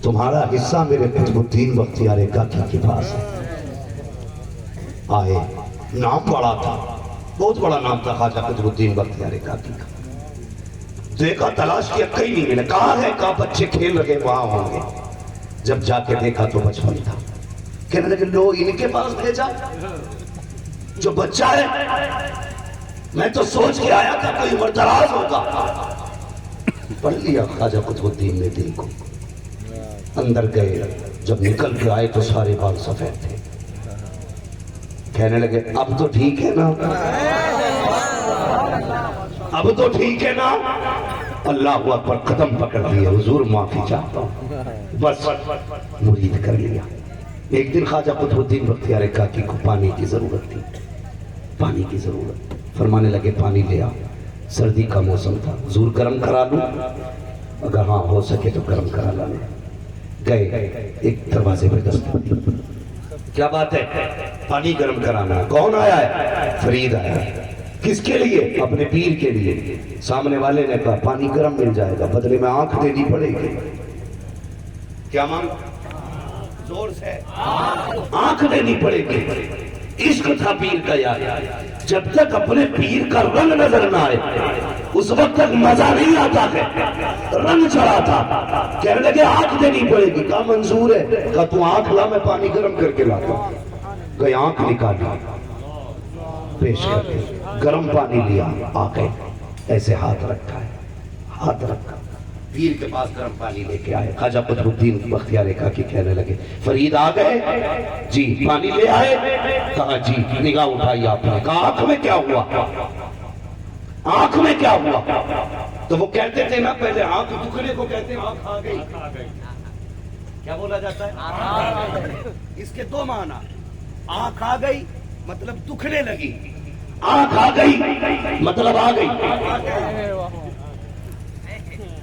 تمہارا حصہ میرے قطب الدین بختیار کاکی کے پاس ہے۔ آئے، نام بڑا تھا، بہت بڑا نام تھا خواجہ قطب الدین بختیار کاکی کا۔ دیکھا، تلاش کیا، کہیں نہیں ملے، کہاں ہے، کہاں بچے کھیل رہے وہاں ہوں گے۔ جب جا کے دیکھا تو بچپن تھا، کہنے لگے لو ان کے پاس بھیجا جو بچہ ہے، میں تو سوچ کے آیا تھا کوئی مردراز ہوگا۔ پڑھ لیا خواجہ قطب الدین نے دل کو، اندر گئے، جب نکل کے آئے تو سارے بال سفید تھے۔ کہنے لگے اب تو ٹھیک ہے نا، اب تو ٹھیک ہے نا۔ اللہ اکبر، قدم پکڑ لیے، حضور معافی چاہتا ہوں، بس مرید کر لیا۔ ایک دن خواجہ قطب الدین بختیار کاکی کو پانی کی ضرورت تھی، پانی کی ضرورت، فرمانے لگے پانی لے آؤ۔ سردی کا موسم تھا، حضور گرم کرا لوں، اگر ہاں ہو سکے تو گرم کرا لانے۔ گئے، ایک دروازے پہ دستک دی، کیا بات ہے، پانی گرم کرانا۔ کون آیا ہے؟ فرید آیا ہے۔ کس کے لیے؟ اپنے پیر کے لیے۔ سامنے والے نے کہا پانی گرم مل جائے گا، بدلے میں آنکھ دینی پڑے گی۔ کیا مانگ؟ زور سے آنکھ دینی پڑے گی۔ عشق تھا پیر کا یار، جب تک اپنے پیر کا رنگ نظر نہ آئے اس وقت تک مزہ نہیں آتا ہے۔ رنگ چڑھا تھا، کہنے لگے آنکھ دینی پڑے گی۔ کہا منظور ہے۔ کہا تو آنکھ لا، میں پانی گرم کر کے لاتا ہوں۔ گئے، آنکھ نکالی، پیش کر کے گرم پانی لیا، آ گئے، ایسے ہاتھ رکھا ہے، ہاتھ رکھا، پیر کے پاس گرم پانی لے کے آئے۔ خواجہ قطب الدین بختیار کاکی کہنے لگے فرید آ گئے؟ جی۔ پانی لے آئے؟ کہا جی۔ نگاہ اٹھائی آپ نے، کہا آنکھ میں کیا ہوا، آنکھ میں کیا ہوا؟ تو وہ کہتے تھے نا پہلے، آنکھ دکھنے کو کہتے ہیں آنکھ آ گئی۔ کیا بولا جاتا ہے؟ اس کے دو معنی، آنکھ آ گئی مطلب دکھنے لگی، آنکھ آ گئی مطلب آ گئی۔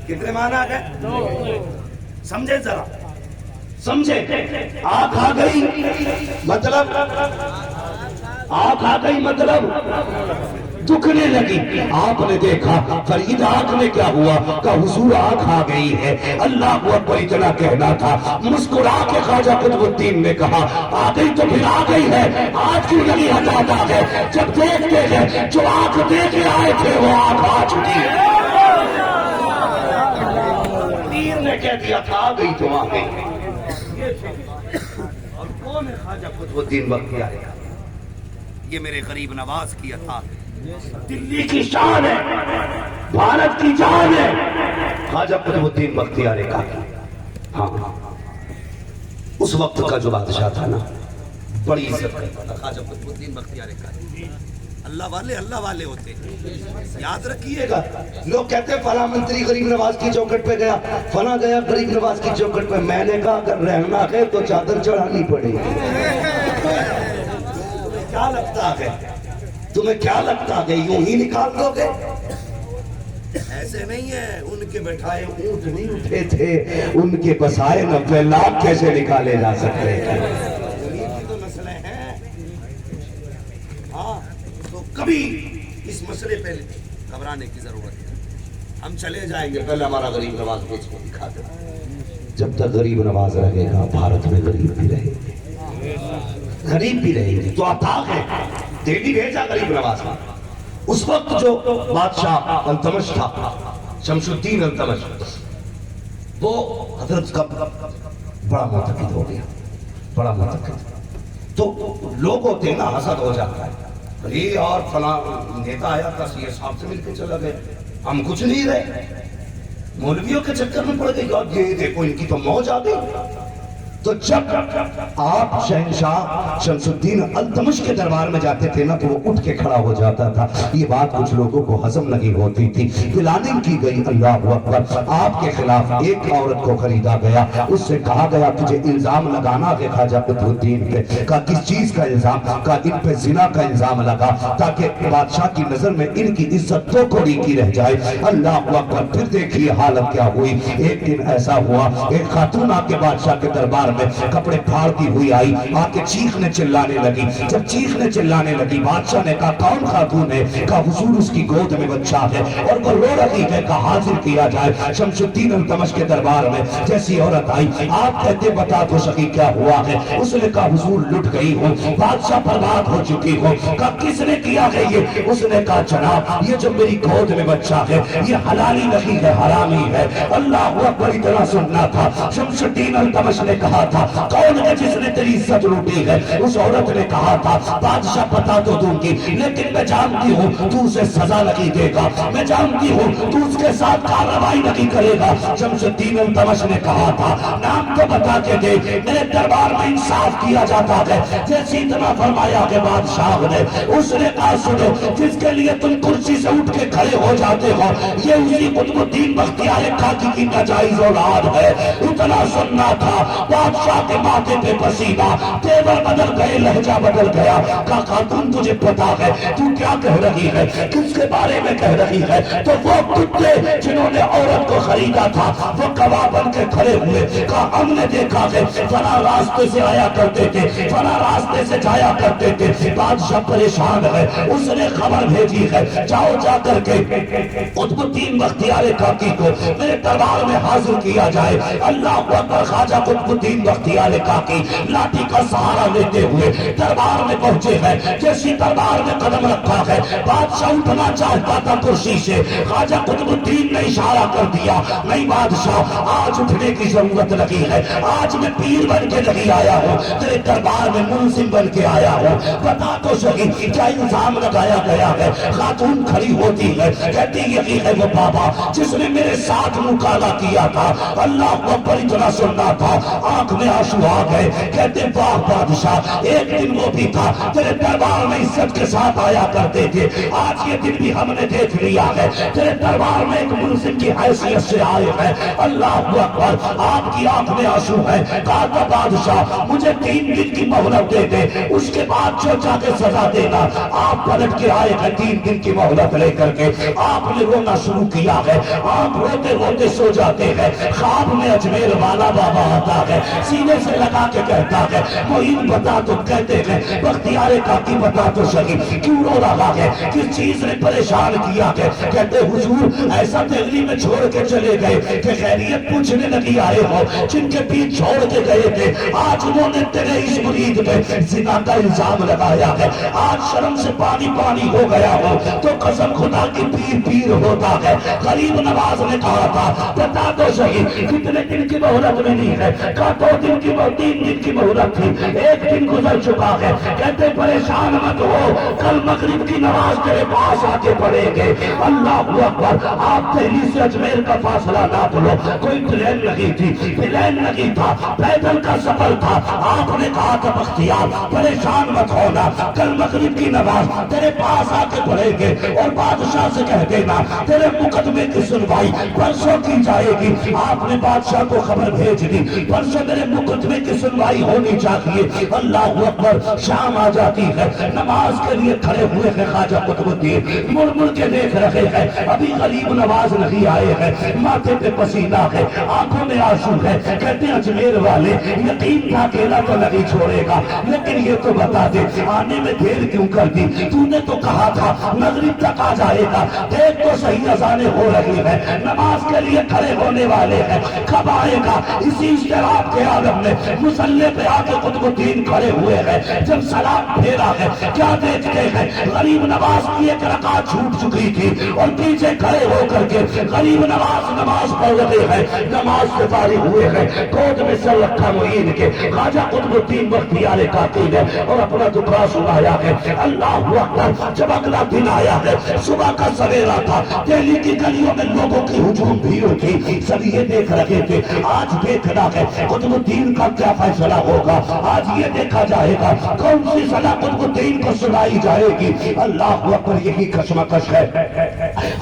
کتنے معنی آ گئے؟ سمجھے ذرا، سمجھے؟ آنکھ آ گئی مطلب، آنکھ آ گئی مطلب دکھنے لگی۔ آپ نے دیکھا فرید آنکھ میں کیا ہوا؟ کہ حضور آنکھ آ گئی ہے۔ اللہ اکبر، اتنا کہنا تھا، مسکرا کے خواجہ قطب الدین نے کہا آ گئی تو پھر آ گئی ہے، آج کیوں نہیں ہٹاتا ہے؟ جب دیکھتے ہیں جو آنکھ دے کے آئے تھے وہ آنکھ آ چکی ہے۔ پیر نے کہہ دیا تھا آ گئی تو آ گئی۔ اور کون ہے خواجہ قطب الدین بختیار کاکی؟ یہ میرے غریب نواز کی عطا ہے، دلی کی شان ہے، بھارت کی جان ہے، خواجہ قطب الدین بختیار کاکی۔ ہاں، اس وقت کا جو بادشاہ تھا نا، بڑی عزت کرتا تھا خواجہ قطب الدین بختیار کاکی۔ اللہ والے ہوتے ہیں، یاد رکھیے گا۔ لوگ کہتے ہیں فلاں منتری غریب نواز کی چوکھٹ پہ گیا، فلاں گیا غریب نواز کی چوکھٹ پہ۔ میں نے کہا اگر رہنا ہے تو چادر چڑھانی پڑے گی۔ کیا لگتا ہے تمہیں، کیا لگتا ہے یوں ہی نکال دو گے؟ ایسے نہیں ہے، ان کے بٹھائے اونٹ نہیں اٹھے تھے، ان کے بسائے 90 لاکھ کیسے نکالے جا سکتے ہیں؟ یہ تو مسئلے ہیں۔ ہاں، تو کبھی اس مسئلے پہ گھبرانے کی ضرورت ہے۔ ہم چلے جائیں گے، پہلے ہمارا غریب نواز مجھ کو دکھا دیں۔ جب تک غریب نواز رہے گا بھارت میں غریب بھی رہے گے، غریب بھی رہے گی۔ تو عطا ہے، دہلی بھیجا غریب نواز کا۔ اس وقت جو بادشاہ التمش تھا، شمس الدین التمش، وہ حضرت کا بڑا معتقد ہو گیا، بڑا معتقد۔ تو لوگ ہوتے ہیں نا، حسد ہو جاتا ہے، یہ اور فلاں نیتا آیا تھا سی صاحب سے مل کے چلا گئے، ہم کچھ نہیں رہے، مولویوں کے چکر میں پڑ گئی، اور یہ دیکھو ان کی تو موج آ گئی۔ تو جب آپ شہنشاہ شمس الدین التمش کے دربار میں جاتے تھے نا، تو وہ اٹھ کے کھڑا ہو جاتا تھا۔ یہ بات کچھ لوگوں کو ہضم نہیں ہوتی تھی۔ پلاننگ کی گئی، اللہ اکبر، آپ کے خلاف ایک عورت کو خریدا گیا، اس سے کہا گیا تجھے الزام لگانا ہے خواجہ قطب الدین پہ۔ کہا کس چیز کا الزام؟ کہا ان پہ زنا کا الزام لگا، تاکہ بادشاہ کی نظر میں ان کی عزت تو کوڑی کی رہ جائے۔ اللہ اکبر، پھر دیکھیے حالت کیا ہوئی۔ ایک دن ایسا ہوا، ایک خاتون آ کے بادشاہ کے دربار میں کپڑے پھاڑتی ہوئی آئی، آ کے چیخنے چلانے لگی۔ جب چیخنے چلانے لگی بادشاہ نے کہا کون خاتون ہے؟ کہا حضور اس کی گود میں بچہ ہے اور وہ رو رہی ہے۔ کہا حاضر کیا جائے۔ شمس الدین التمش کے دربار میں جیسی عورت آئی، آپ کہتے بتا تو سکی کیا ہوا ہے؟ اس نے کہا حضور لٹ گئی ہوں، بادشاہ برباد ہو چکی ہوں۔ کہا کس نے کیا ہے یہ؟ اس نے کہا جناب یہ جو میری گود میں بچہ ہے یہ حلالی نہیں ہے، حرامی ہے۔ اللہ اکبر اتنا سننا تھا۔ شمس الدین التمش نے کہا تھا کون ہے جس نے تیری عزت لوٹی ہے؟ اس عورت نے کہا تھا بادشاہ پتا تو دوں گی لیکن میں جانتی ہوں تو اسے سزا نہیں دے گا، میں جانتی ہوں تو اس کے ساتھ کارروائی نہیں کرے گا۔ شمس الدین التمش نے کہا تھا نام تو بتا کے دے، میرے دربار میں انصاف کیا جاتا ہے۔ جیسے اتنا فرمایا کہ بادشاہ نے اس نے کہا سنو جس کے لیے تم کرسی سے اٹھ کے کھڑے ہو جاتے ہو یہ اسی قطب الدین بختیار کاکی کی ناجائز اولاد ہے۔ اتنا سننا تھا بادشاہ کے ماتھے پہ پسینہ، تیور بدل گئے، لہجہ بدل گیا۔ کہا خاتون تجھے پتا ہے تو کیا کہہ رہی ہے؟ کس کے بارے میں کہہ رہی ہے؟ تو وہ کتے جنہوں نے عورت کو خریدا تھا وہ گواہ بن کے کھڑے ہوئے۔ کہا ہم نے دیکھا ہے فلاں راستے سے آیا کرتے تھے، فلاں راستے سے جایا کرتے تھے۔ بادشاہ پریشان ہے، اس نے خبر بھیجی ہے جاؤ جا کر کے قطب الدین بختیار کاکی کو میرے دربار میں حاضر کیا جائے۔ اللہ اکبر، خواجہ قطب الدین بختیار کاکی لاٹھی کا سہارا لیتے ہوئے دربار میں پہنچے ہیں۔ جیسی دربار میں قدم رکھا ہے بادشاہ اٹھنا چاہتا تھا کرسی سے، خواجہ قطب الدین نے اشارہ کر دیا نہیں بادشاہ آج اٹھنے کی ضرورت نہیں ہے، آج میں پیر بن کے نہیں آیا ہوں، تیرے دربار میں ملزم بن کے آیا ہوں۔ بتا تو صحیح کیا الزام لگایا گیا ہے؟ خاتون کھڑی ہوتی ہے کہتی یہی ہے وہ بابا جس نے میرے ساتھ مکالا کیا تھا۔ اللہ اکبر، اتنا سننا تھا آنکھ میں آنسو آ گئے۔ کہتے واہ بادشاہ ایک دن وہ بھی تھا تیرے دربار میں عزت کے ساتھ آیا کرتے تھے، آج یہ دن بھی ہم نے دیکھ لیا ہے تیرے دربار میں ایک ملزم کی حیثیت سے آئے ہیں۔ اللہ اکبر، آپ کی آنکھ میں آنسو ہے۔ کہا تھا بادشاہ مجھے 3 دن کی مہلت دے دے، اس کے بعد جو چاہے سزا دینا۔ آپ پلٹ کے آئے ہیں 3 دن کی مہلت لے کر کے، آپ نے رونا شروع کیا ہے، آپ روتے روتے سو جاتے ہیں۔ خواب میں اجمیر والا بابا آتا ہے، سینے سے لگا کے کہتا ہے معین بتا تو، کہتے ہیں بختیار کاکی بتا تو صحیح کیوں رو رہا ہے، کس چیز نے پریشان کیا ہے؟ کہتے حضور ایسا دہلی میں چھوڑ کے چلے گئے کہ خیریت پوچھنے لگی آئے ہو، جن کے پیچھے چھوڑ کے گئے تھے آج انہوں نے تیرے اس مرید پہ زنا کا الزام لگایا ہے، آج شرم سے پانی پانی ہو گیا ہو تو قسم خدا کی پیر پیر ہوتا ہے۔ غریب نواز نے کہا تھا بتا تو صحیح کتنے دن کی مہلت ملی ہے؟ کہا 2 دن کی 3 دن کی مہلت تھی، 1 دن گزر چکا ہے۔ کہتے پریشان مت ہو، کل مغرب کی نماز تیرے پاس آ کے پڑھیں گے۔ اللہ اکبر، آپ دہلی سے اجمیر کا فاصلہ نہ بولو، کوئی ٹرین نہیں تھی، پلین نہیں تھا، پیدل کا سفر تھا۔ آپ نے کہا تھا بختیار پریشان مت ہونا، کل مغرب کی نماز تیرے پاس آ کے پڑھیں گے اور بادشاہ سے کہہ دینا تیرے مقدمے کی سنوائی پرسوں کی جائے گی۔ آپ نے بادشاہ کو خبر بھیج دی پرسوں میرے مقدمے کی سنوائی ہونی چاہیے۔ اللہ اکبر، شام آ جاتی ہے، نماز کے لیے کھڑے ہوئے ہیں خواجہ قطب الدین، مڑ مڑ کے دیکھ رہے ہیں، ابھی غریب نواز نہیں آئے ہیں، ماتھے پہ پسینہ ہے، آنکھوں میں آنسو ہے۔ کہتے ہیں اجمیر والے یقین تھا اکیلا تو نہیں چھوڑے گا، لیکن یہ تو بتا دے آنے میں دیر کیوں کر دی؟ تو نے تو کہا تھا مغرب تک آ جائے گا، دیکھ تو صحیح اذانیں ہو رہی ہیں، نماز کے لیے کھڑے ہونے والے ہیں، کب آئے گا؟ اسی اضطراب کے عالم میں مسلح پہ آ کے قطب الدین کھڑے ہوئے ہیں۔ جب سلام پھیرا ہے کیا دیکھتے ہیں؟ غریب نواز کی 1 رکعت چھوٹ چکی تھی اور پیچھے کھڑے ہو کر کے غریب نواز نماز پڑھ رہے ہیں، نماز سے فارغ ہوئے ہیں، گود میں سر رکھا معین کے خواجہ قطب الدین بختیار کاکی نے اور اپنا دکھا سنایا ہے۔ اللہ اکبر، جب اگلا دن آیا ہے، صبح کا سویرا تھا، دہلی کی گلیوں میں لوگوں کی ہجوم بھیڑ تھی، سب یہ دیکھ رہے تھے آج دیکھنا ہے قطب الدین کا کیا فیصلہ ہوگا، آج یہ دیکھا جائے گا کون سی سزا قطب الدین کو سنائی جائے گی۔ اللہ اکبر، یہی کشمکش ہے۔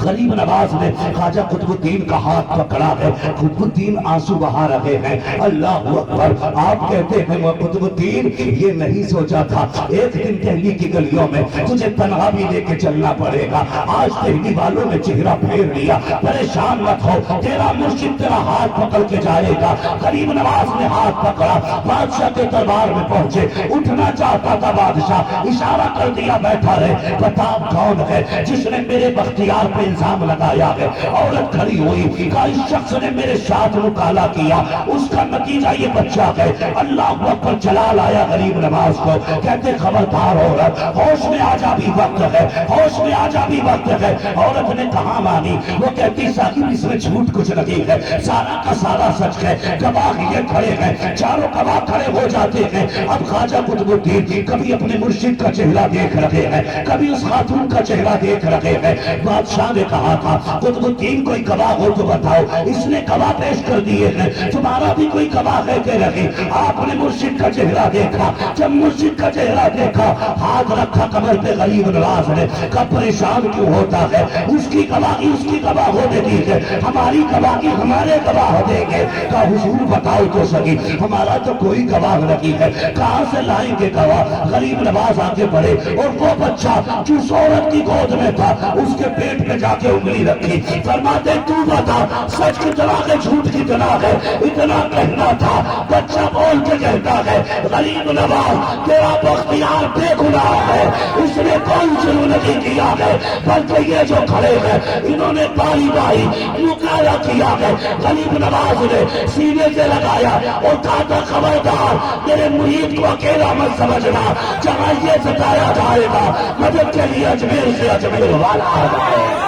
غریب نواز نے خواجہ قطب الدین کا ہاتھ پکڑا ہے، قطب الدین آنسو بہا رہے ہیں۔ اللہ اکبر، آپ کہتے ہیں وہ قطب الدین یہ نہیں سوچا تھا ایک دن دہلی کی گلیوں میں تجھے تنہا بھی لے کے چلنا پڑے گا، آج دہلی والوں نے چہرہ پھیر لیا، پریشان مت ہو، تیرا مرشد تیرا ہاتھ پکڑ کے جائے گا۔ غریب نواز نے ہاتھ پکڑا، بادشاہ کے دربار میں پہنچے، اٹھنا چاہتا تھا بادشاہ، اشارہ کر دیا بیٹھا رہے، بتا کون ہے جس نے میرے بختیار پہ الزام لگایا ہے؟ عورت کھڑی ہوئی، کہا اس شخص نے میرے ساتھ مکالا کیا، اس کا نتیجہ یہ بچہ ہے۔ اللہ اکبر، جلال آیا غریب نواز کو، کہتے خبردار عورت، ہوش میں آ جا بھی وقت ہے، ہوش میں آ جا بھی وقت ہے۔ عورت نے کہاں مانی؟ وہ کہتی صاحب اس میں جھوٹ کچھ نہیں ہے، سارا کا سارا سچ ہے، گواہ یہ کھڑے ہیں، چاروں گواہ کھڑے ہو جاتے ہیں۔ اب خواجہ قطب الدین کبھی اپنے مرشد کا چہرہ دیکھ رہے ہیں، کبھی اس خاتون کا چہرہ دیکھ رہے ہیں۔ بادشاہ نے کہا تھا قطب الدین کوئی گواہ ہو تو بتاؤ، اس نے گواہ پیش کر دیے ہیں، تمہارا بھی کوئی گواہ ہے کہ نہیں؟ آپ نے مرشد کا چہرہ دیکھا، جب مرشد کا چہرہ دیکھا، ہاتھ رکھا کمر پہ غریب نواز نے، کب پریشان کیوں ہوتا ہے؟ اس کی گواہی اس کی گواہ ہونے دیجیے، ہماری گواہی ہمارے گواہ دیں گے۔ کہا حضور بتاؤ تو صحیح، ہمارا تو کوئی گواہ نہیں ہے، کہاں سے لائیں گے گواہ؟ غریب نواز آگے بڑھے اور وہ بچہ جو اس عورت کی گود میں تھا اس کے پیٹ پہ جا کے انگلی رکھی، فرماتے تو بتا سچ کتنا ہے جھوٹ کتنا ہے؟ اتنا کہنا تھا، بچہ بول کے کہتا ہے غریب نواز تیرا بختیار بے گناہ ہے، اس نے کوئی جرم نہیں کیا ہے، بلکہ یہ جو کھڑے ہیں انہوں نے باری باری مکالا کیا ہے۔ غریب نواز نے سینے سے لگایا اور کہا تھا خبردار میرے مرید کو اکیلا مت سمجھنا، جہاں یہ ستایا جائے گا مدد کے لیے اجمیر سے اجمیر والا آ جائے۔